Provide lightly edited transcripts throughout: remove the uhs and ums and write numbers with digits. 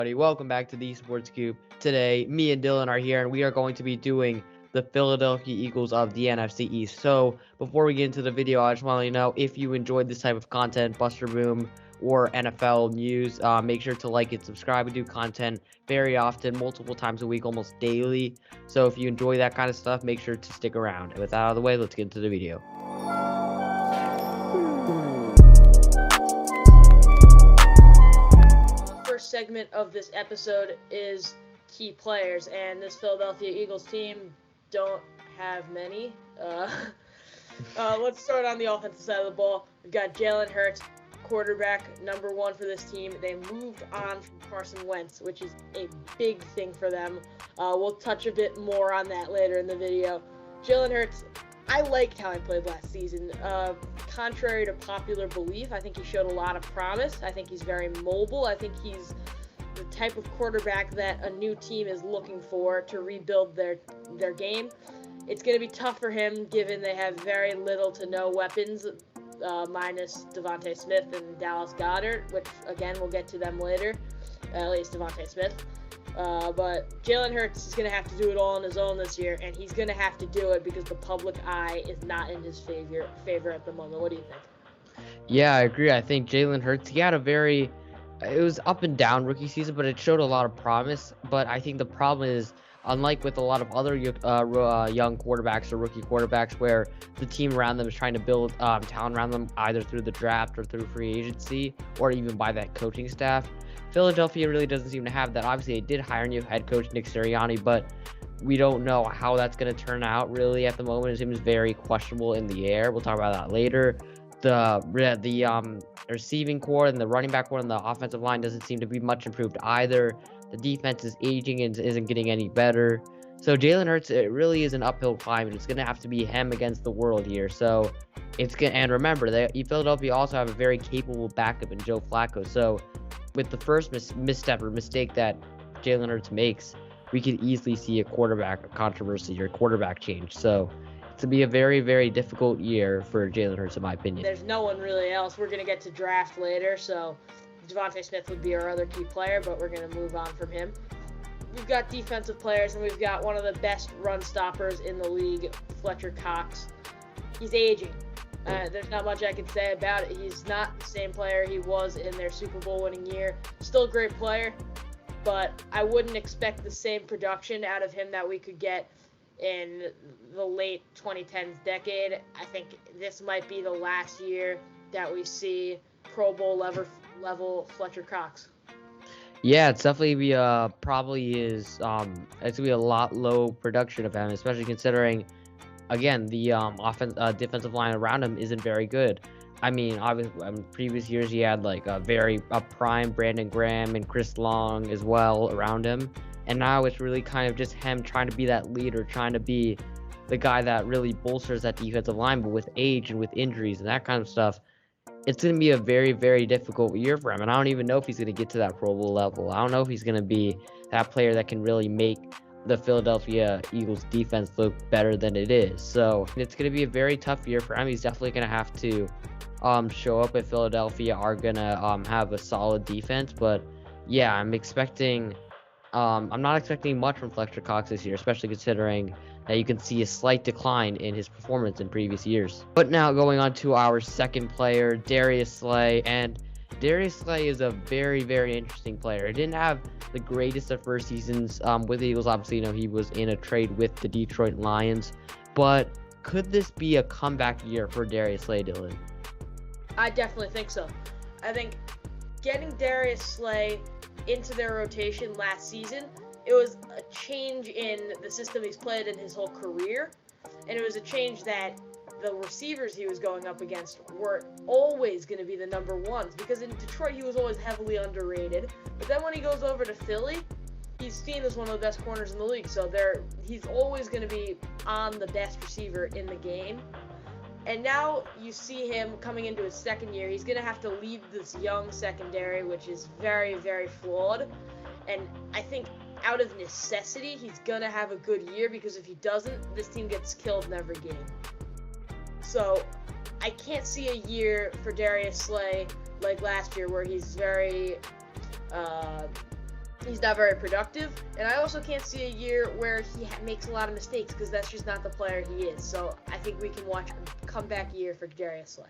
Welcome back to the Sports Coop. Today, me and Dylan are here, and we are going to be doing the Philadelphia Eagles of the NFC East. So, before we get into the video, I just want to let you know, if you enjoyed this type of content, Buster Boom or NFL news, make sure to like and subscribe. We do content very often, multiple times a week, almost daily. So, if you enjoy that kind of stuff, make sure to stick around. And with that out of the way, let's get into the video. Segment of this episode is key players, and this Philadelphia Eagles team don't have many. Let's start on the offensive side of the ball. We've got Jalen Hurts, quarterback number one for this team. They moved on from Carson Wentz, which is a big thing for them. We'll touch a bit more on that later in the video. Jalen Hurts, I liked how he played last season. Contrary to popular belief, I think he showed a lot of promise. I think he's very mobile. I think he's the type of quarterback that a new team is looking for to rebuild their game. It's going to be tough for him given they have very little to no weapons, minus Devontae Smith and Dallas Goedert, which, again, we'll get to them later, at least Devontae Smith. But Jalen Hurts is going to have to do it all on his own this year, and he's going to have to do it because the public eye is not in his favor at the moment. What do you think? Yeah, I agree. I think Jalen Hurts, he had it was up and down rookie season, but it showed a lot of promise. But I think the problem is, unlike with a lot of other young quarterbacks or rookie quarterbacks, where the team around them is trying to build talent around them either through the draft or through free agency or even by that coaching staff, Philadelphia really doesn't seem to have that. Obviously, they did hire new head coach Nick Sirianni, but we don't know how that's going to turn out really at the moment. It seems very questionable in the air. We'll talk about that later. The receiving core and the running back core and the offensive line doesn't seem to be much improved either. The defense is aging and isn't getting any better. So Jalen Hurts, it really is an uphill climb, and it's going to have to be him against the world here. So and remember, Philadelphia also have a very capable backup in Joe Flacco. So with the first misstep or mistake that Jalen Hurts makes, we could easily see a quarterback controversy or quarterback change. So to be a very, very difficult year for Jalen Hurts, in my opinion. There's no one really else. We're going to get to draft later, so Devontae Smith would be our other key player, but we're going to move on from him. We've got defensive players, and we've got one of the best run stoppers in the league, Fletcher Cox. He's aging. There's not much I can say about it. He's not the same player he was in their Super Bowl winning year. Still a great player, but I wouldn't expect the same production out of him that we could get in the late 2010s decade. I think this might be the last year that we see Pro Bowl level Fletcher Cox. Yeah, it's definitely probably is. It's gonna be a lot low production of him, especially considering, again, the defensive line around him isn't very good. I mean, obviously, in previous years he had like a prime Brandon Graham and Chris Long as well around him. And now it's really kind of just him trying to be that leader, trying to be the guy that really bolsters that defensive line. But with age and with injuries and that kind of stuff, it's going to be a very, very difficult year for him. And I don't even know if he's going to get to that Pro Bowl level. I don't know if he's going to be that player that can really make the Philadelphia Eagles defense look better than it is. So it's going to be a very tough year for him. He's definitely going to have to show up if Philadelphia are going to have a solid defense. But yeah, I'm not expecting much from Fletcher Cox this year, especially considering that you can see a slight decline in his performance in previous years. But now going on to our second player, Darius Slay. And Darius Slay is a very, very interesting player. He didn't have the greatest of first seasons with the Eagles. Obviously, he was in a trade with the Detroit Lions. But could this be a comeback year for Darius Slay, Dylan? I definitely think so. I think getting Darius Slay into their rotation last season, it was a change in the system he's played in his whole career, and it was a change that the receivers he was going up against were always going to be the number ones, because in Detroit he was always heavily underrated, but then when he goes over to Philly, he's seen as one of the best corners in the league, so he's always going to be on the best receiver in the game. And now you see him coming into his second year. He's going to have to lead this young secondary, which is very, very flawed. And I think out of necessity, he's going to have a good year, because if he doesn't, this team gets killed in every game. So I can't see a year for Darius Slay like last year where he's very he's not very productive, and I also can't see a year where he makes a lot of mistakes because that's just not the player he is. So I think we can watch a comeback year for Darius Slay.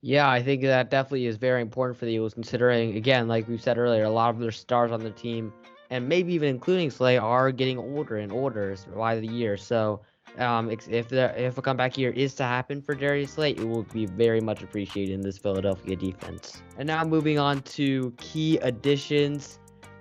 Yeah, I think that definitely is very important for the Eagles, considering, again, like we said earlier, a lot of their stars on the team, and maybe even including Slay, are getting older and older by the year. So, if a comeback year is to happen for Darius Slay, it will be very much appreciated in this Philadelphia defense. And now moving on to key additions.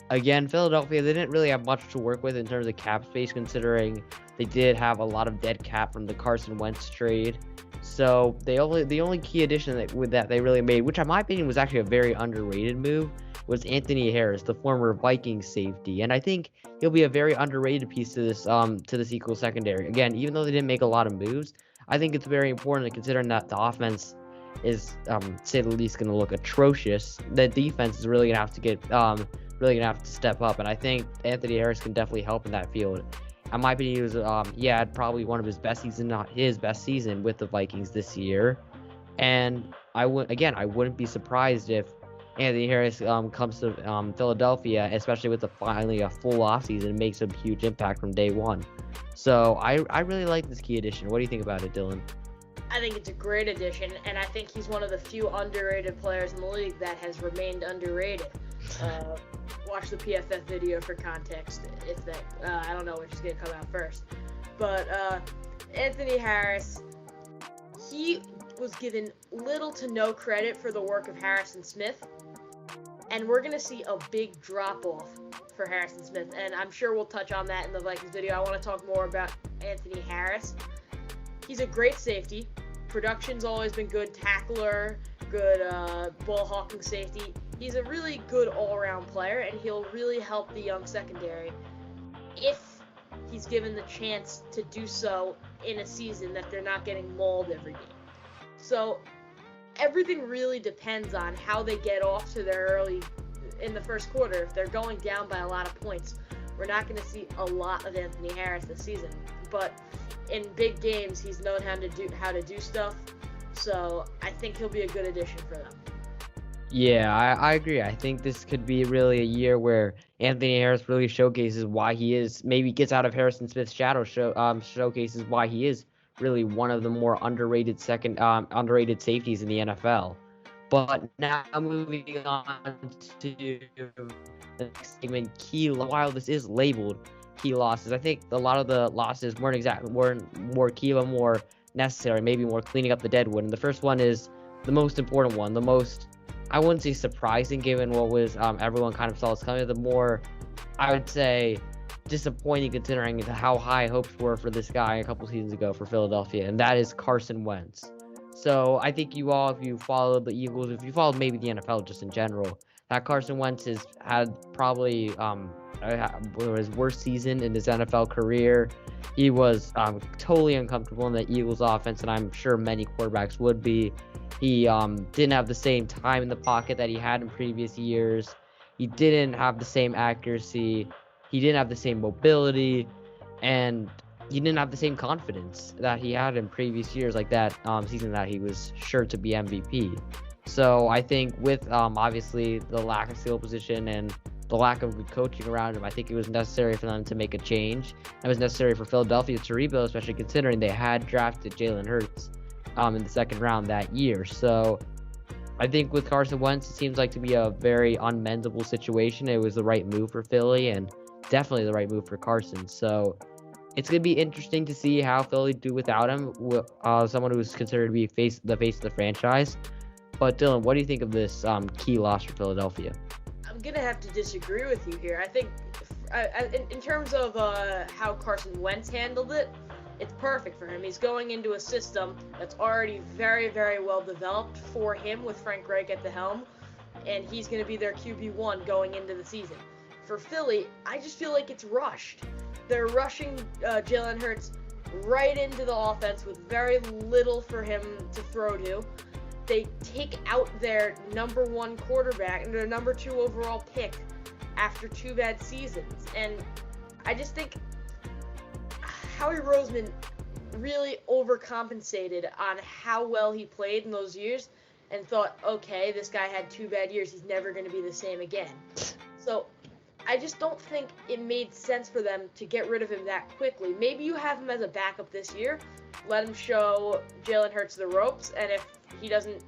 Again, Philadelphia, they didn't really have much to work with in terms of cap space, considering they did have a lot of dead cap from the Carson Wentz trade. So the only key addition that they really made, which in my opinion was actually a very underrated move, was Anthony Harris, the former Vikings safety, and I think he'll be a very underrated piece to this Eagles secondary. Again, even though they didn't make a lot of moves, I think it's very important considering that the offense is, say the least, going to look atrocious. The defense is really gonna have to step up, and I think Anthony Harris can definitely help in that field. In my opinion, he had probably one of his best seasons, not his best season, with the Vikings this year. And I wouldn't be surprised if Anthony Harris comes to Philadelphia, especially with finally a full offseason, and makes a huge impact from day one. So I really like this key addition. What do you think about it, Dylan? I think it's a great addition, and I think he's one of the few underrated players in the league that has remained underrated. Watch the PFF video for context. If that, I don't know which is gonna come out first, but Anthony Harris, he was given little to no credit for the work of Harrison Smith, and we're gonna see a big drop off for Harrison Smith, and I'm sure we'll touch on that in the Vikings video. I want to talk more about Anthony Harris. He's a great safety. Production's always been good. Tackler, good ball hawking safety. He's a really good all-around player, and he'll really help the young secondary if he's given the chance to do so in a season that they're not getting mauled every game. So everything really depends on how they get off to their early in the first quarter. If they're going down by a lot of points, we're not going to see a lot of Anthony Harris this season. But in big games, he's known how to do stuff. So I think he'll be a good addition for them. Yeah, I agree. I think this could be really a year where Anthony Harris really showcases why he is, maybe gets out of Harrison Smith's shadow, showcases why he is really one of the more underrated safeties in the NFL. But now moving on to the next segment, while this is labeled key losses, I think a lot of the losses weren't more key, but more necessary, maybe more cleaning up the deadwood. And the first one is the most important one, the most, I wouldn't say surprising given what was everyone kind of saw this coming, the more, I would say, disappointing considering how high hopes were for this guy a couple seasons ago for Philadelphia, and that is Carson Wentz. So I think you all, if you followed the Eagles, if you followed maybe the NFL just in general, that Carson Wentz has had probably his worst season in his NFL career. He was totally uncomfortable in the Eagles offense, and I'm sure many quarterbacks would be. He didn't have the same time in the pocket that he had in previous years. He didn't have the same accuracy. He didn't have the same mobility, and he didn't have the same confidence that he had in previous years, like that season that he was sure to be MVP. So I think with obviously the lack of skill position and the lack of good coaching around him, I think it was necessary for them to make a change. It was necessary for Philadelphia to rebuild, especially considering they had drafted Jalen Hurts in the second round that year. So I think with Carson Wentz, it seems like to be a very unmendable situation. It was the right move for Philly and definitely the right move for Carson. So it's going to be interesting to see how Philly do without him, someone who's considered to be the face of the franchise. But Dylan, what do you think of this key loss for Philadelphia? I'm going to have to disagree with you here. I think in terms of how Carson Wentz handled it, it's perfect for him. He's going into a system that's already very, very well developed for him with Frank Reich at the helm, and he's going to be their QB1 going into the season. For Philly, I just feel like it's rushed. They're rushing Jalen Hurts right into the offense with very little for him to throw to. They take out their number one quarterback and their number 2 overall pick after 2 bad seasons. And I just think Howie Roseman really overcompensated on how well he played in those years and thought, okay, this guy had 2 bad years. He's never going to be the same again. So I just don't think it made sense for them to get rid of him that quickly. Maybe you have him as a backup this year, let him show Jalen Hurts the ropes, and if he doesn't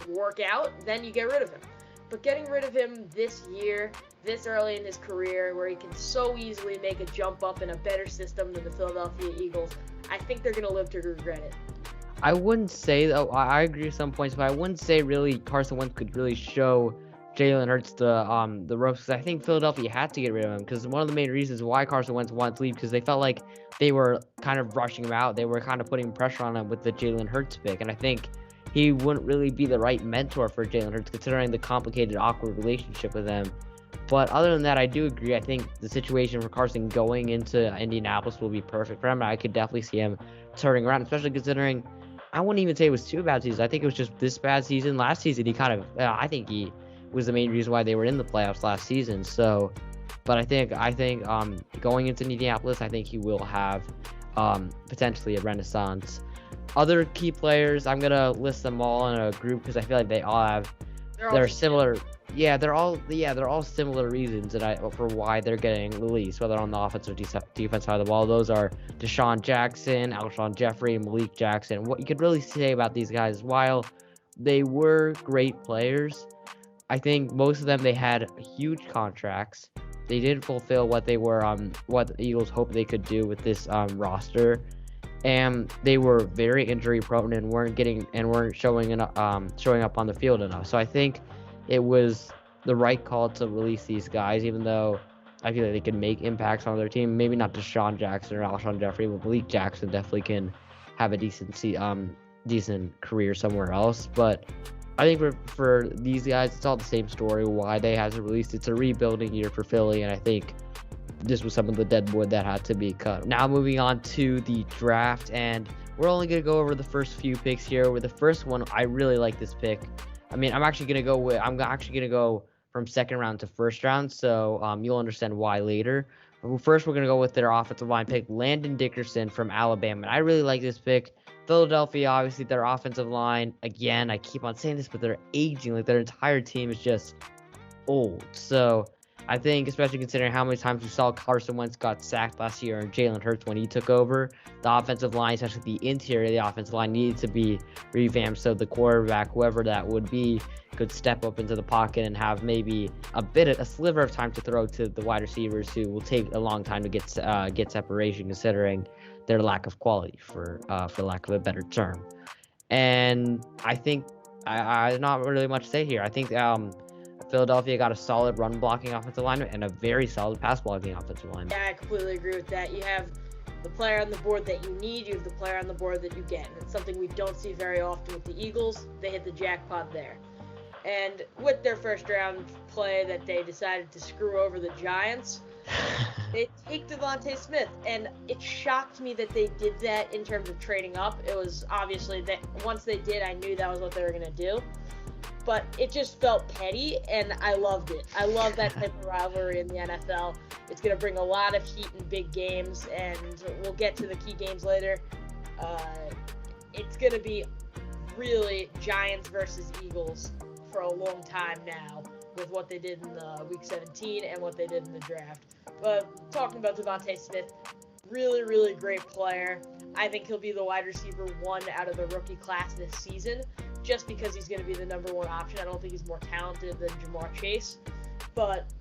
work out, then you get rid of him. But getting rid of him this year, this early in his career, where he can so easily make a jump up in a better system than the Philadelphia Eagles, I think they're going to live to regret it. I wouldn't say, though, I agree with some points, but I wouldn't say really Carson Wentz could really show Jalen Hurts the ropes, because I think Philadelphia had to get rid of him, because one of the main reasons why Carson Wentz wanted to leave, because they felt like they were kind of rushing him out. They were kind of putting pressure on him with the Jalen Hurts pick, and I think he wouldn't really be the right mentor for Jalen Hurts, considering the complicated, awkward relationship with him. But other than that, I do agree. I think the situation for Carson going into Indianapolis will be perfect for him. I could definitely see him turning around, especially considering I wouldn't even say it was 2 bad seasons. I think it was just this bad season. Last season, he kind of, I think he was the main reason why they were in the playoffs last season. So, but I think going into Indianapolis, I think he will have potentially a renaissance. Other key players, I'm gonna list them all in a group because I feel like they all have they're similar. Yeah, they're all similar reasons for why they're getting released, whether on the offensive defense side of the ball. Those are Deshaun Jackson, Alshon Jeffrey, Malik Jackson. What you could really say about these guys, while they were great players, I think most of them, they had huge contracts. They didn't fulfill what they were what the Eagles hoped they could do with this roster, and they were very injury prone and weren't showing up on the field enough. So I think it was the right call to release these guys, even though I feel like they can make impacts on their team. Maybe not Deshaun Jackson or Alshon Jeffrey, but Malik Jackson definitely can have a decent career somewhere else. But I think for these guys, it's all the same story. Why they had to release. It's a rebuilding year for Philly, and I think this was some of the dead wood that had to be cut. Now moving on to the draft, and we're only going to go over the first few picks here. With the first one, I really like this pick. I mean, I'm actually going to go from second round to first round, so you'll understand why later. But first, we're going to go with their offensive line pick, Landon Dickerson from Alabama. And I really like this pick. Philadelphia, obviously, their offensive line, again, I keep on saying this, but they're aging. Like, their entire team is just old. So I think, especially considering how many times we saw Carson Wentz got sacked last year and Jalen Hurts when he took over, the offensive line, especially the interior of the offensive line, needed to be revamped so the quarterback, whoever that would be, could step up into the pocket and have maybe a sliver of time to throw to the wide receivers, who will take a long time to get separation, considering their lack of quality, for lack of a better term. And I think I not really much to say here. I think Philadelphia got a solid run blocking offensive lineman and a very solid pass blocking offensive lineman. Yeah, I completely agree with that. You have the player on the board that you need, you have the player on the board that you get. And it's something we don't see very often with the Eagles. They hit the jackpot there. And with their first round play that they decided to screw over the Giants, they take Devontae Smith. And it shocked me that they did that in terms of trading up. It was obviously that once they did, I knew that was what they were going to do. But it just felt petty, and I loved it. I love that type of rivalry in the NFL. It's going to bring a lot of heat in big games, and we'll get to the key games later. It's going to be really Giants versus Eagles for a long time now, with what they did in Week 17 and what they did in the draft. But talking about Devontae Smith, really, really great player. I think he'll be the wide receiver 1 out of the rookie class this season, just because he's going to be the number 1 option. I don't think he's more talented than Ja'Marr Chase, but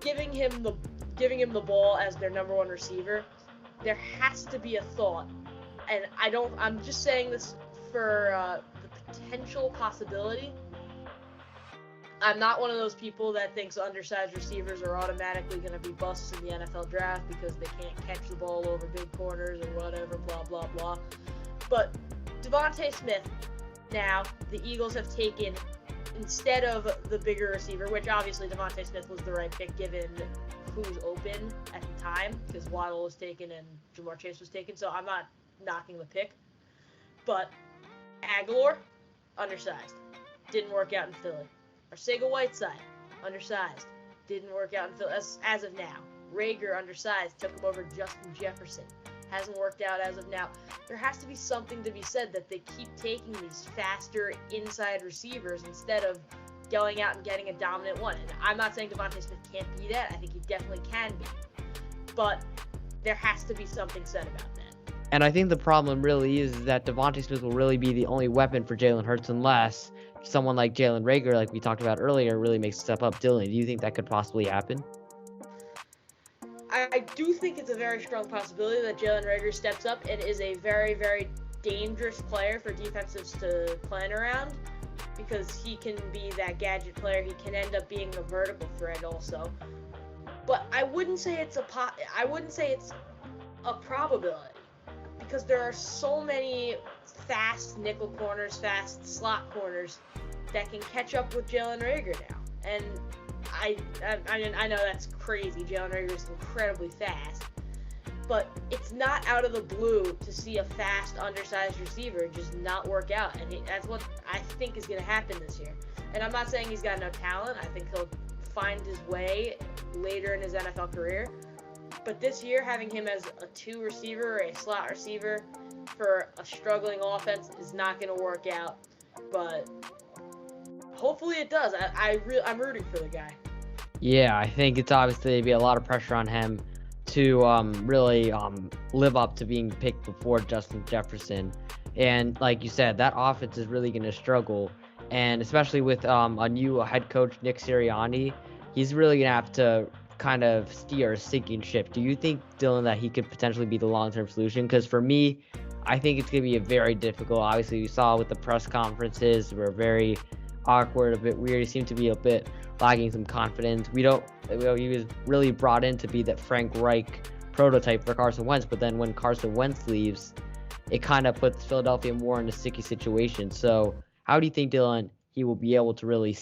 giving him the ball as their number 1 receiver, there has to be a thought, and I'm just saying this for the potential possibility. I'm not one of those people that thinks undersized receivers are automatically going to be busts in the NFL draft because they can't catch the ball over big corners or whatever, blah, blah, blah. But Devontae Smith, now, the Eagles have taken, instead of the bigger receiver, which obviously Devontae Smith was the right pick given who's open at the time, because Waddle was taken and Ja'Marr Chase was taken, so I'm not knocking the pick. But Aguilar, undersized. Didn't work out in Philly. Arcega-Whiteside, undersized. Didn't work out in Philly as of now. Rager, undersized. Took him over Justin Jefferson. Hasn't worked out as of now. There has to be something to be said that they keep taking these faster inside receivers instead of going out and getting a dominant one. And I'm not saying DeVonta Smith can't be that. I think he definitely can be. But there has to be something said about that. And I think the problem really is that DeVonta Smith will really be the only weapon for Jalen Hurts unless someone like Jalen Reagor, like we talked about earlier, really makes a step up. Dylan, do you think that could possibly happen? I do think it's a very strong possibility that Jalen Reagor steps up and is a very, very dangerous player for defenses to plan around, because he can be that gadget player. He can end up being a vertical threat also. But I wouldn't say it's a probability, because there are so many fast nickel corners, fast slot corners that can catch up with Jalen Reagor now. And I know that's crazy. Jalen Reagor is incredibly fast, but it's not out of the blue to see a fast, undersized receiver just not work out, and that's what I think is going to happen this year. And I'm not saying he's got no talent. I think he'll find his way later in his NFL career. But this year, having him as a 2 receiver or a slot receiver for a struggling offense is not going to work out. But hopefully it does. I'm rooting for the guy. Yeah, I think it's obviously be a lot of pressure on him to really live up to being picked before Justin Jefferson. And like you said, that offense is really going to struggle. And especially with a new head coach, Nick Sirianni, he's really going to have to kind of steer a sinking ship. Do you think, Dylan, that he could potentially be the long-term solution? Because for me, I think it's going to be a very difficult. Obviously, we saw with the press conferences were very awkward, a bit weird. He seemed to be a bit lagging some confidence. He was really brought in to be that Frank Reich prototype for Carson Wentz, but then when Carson Wentz leaves, it kind of puts Philadelphia more in a sticky situation. So how do you think, Dylan, he will be able to really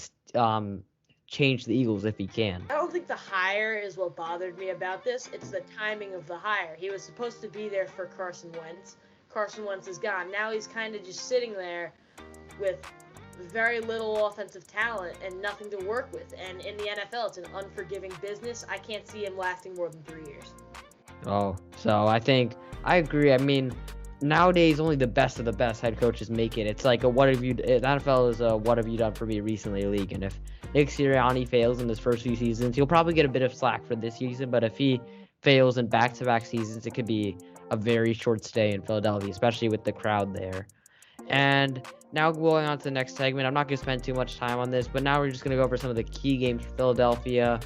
change the Eagles if he can? I don't think the hire is what bothered me about this. It's the timing of the hire. He was supposed to be there for Carson Wentz. Carson Wentz is gone. Now he's kind of just sitting there with very little offensive talent and nothing to work with. And in the NFL, it's an unforgiving business. I can't see him lasting more than 3 years. Oh, so I agree. I mean, nowadays only the best of the best head coaches make it. It's like the NFL is a what have you done for me recently league. And if Nick Sirianni fails in his first few seasons, he'll probably get a bit of slack for this season. But if he fails in back-to-back seasons, it could be a very short stay in Philadelphia, especially with the crowd there. And now going on to the next segment, I'm not going to spend too much time on this, but now we're just going to go over some of the key games for Philadelphia.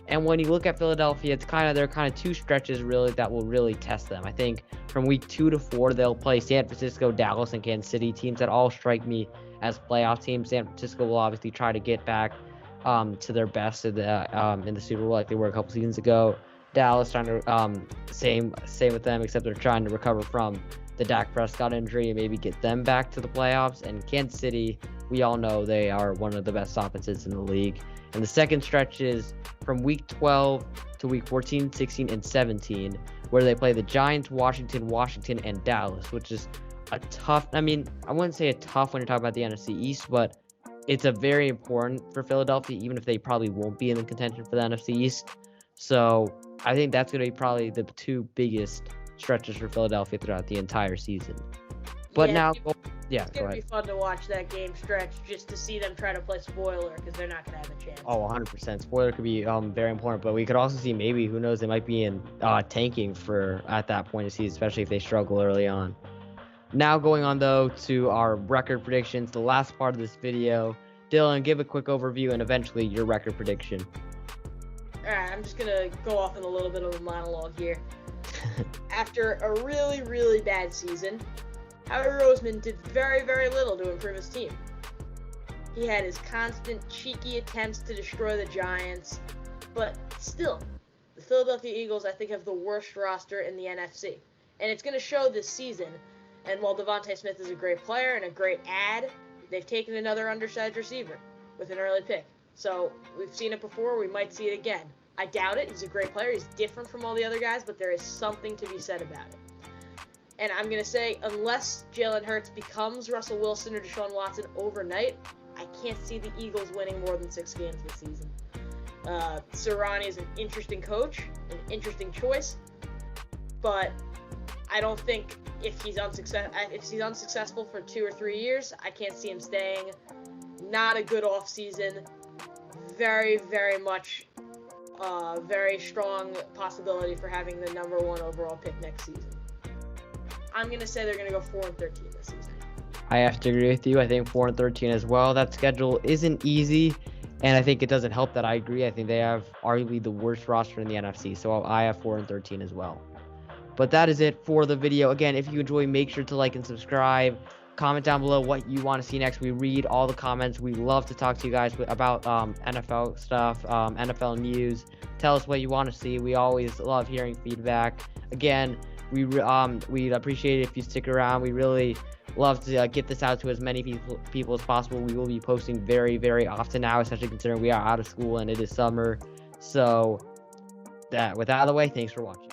And when you look at Philadelphia, there are kind of 2 stretches really that will really test them. I think from week 2 to 4, they'll play San Francisco, Dallas, and Kansas City, teams that all strike me as playoff teams. San Francisco will obviously try to get back to their best in the Super Bowl like they were a couple seasons ago. Dallas trying to same with them, except they're trying to recover from the Dak Prescott injury and maybe get them back to the playoffs. And Kansas City, we all know they are one of the best offenses in the league. And the second stretch is from week 12 to week 14, 16, and 17, where they play the Giants, Washington, and Dallas, which is a tough, I wouldn't say a tough when you're talking about the NFC East, but it's a very important for Philadelphia, even if they probably won't be in the contention for the NFC East. So I think that's going to be probably the 2 biggest stretches for Philadelphia throughout the entire season. But it's going to be fun to watch that game stretch just to see them try to play spoiler, because they're not going to have a chance. Oh, 100%. Spoiler could be very important, but we could also see maybe, who knows, they might be in tanking at that point of season, especially if they struggle early on. Now going on, though, to our record predictions, the last part of this video. Dylan, give a quick overview and eventually your record prediction. Alright, I'm just going to go off on a little bit of a monologue here. After a really, really bad season, Howie Roseman did very, very little to improve his team. He had his constant cheeky attempts to destroy the Giants, but still, the Philadelphia Eagles, I think, have the worst roster in the NFC. And it's going to show this season. And while DeVonta Smith is a great player and a great ad, they've taken another undersized receiver with an early pick. So we've seen it before, we might see it again. I doubt it. He's a great player. He's different from all the other guys, but there is something to be said about it. And I'm going to say, unless Jalen Hurts becomes Russell Wilson or Deshaun Watson overnight, I can't see the Eagles winning more than 6 games this season. Sirianni is an interesting coach, an interesting choice, but I don't think if he's unsuccessful for 2 or 3 years, I can't see him staying. Not a good offseason. very, very much very strong possibility for having the number 1 overall pick next season. I'm going to say they're going to go 4-13 this season. I have to agree with you. I think 4-13 as well. That schedule isn't easy, and I think it doesn't help that I agree. I think they have arguably the worst roster in the NFC, so I have 4-13 as well. But that is it for the video. Again, if you enjoy, make sure to like and subscribe. Comment down below what you want to see next. We read all the comments. We love to talk to you guys about NFL stuff, NFL news. Tell us what you want to see. We always love hearing feedback. Again, we'd appreciate it if you stick around. We really love to get this out to as many people as possible. We will be posting very, very often now, especially considering we are out of school and it is summer. So, with that out of the way, thanks for watching.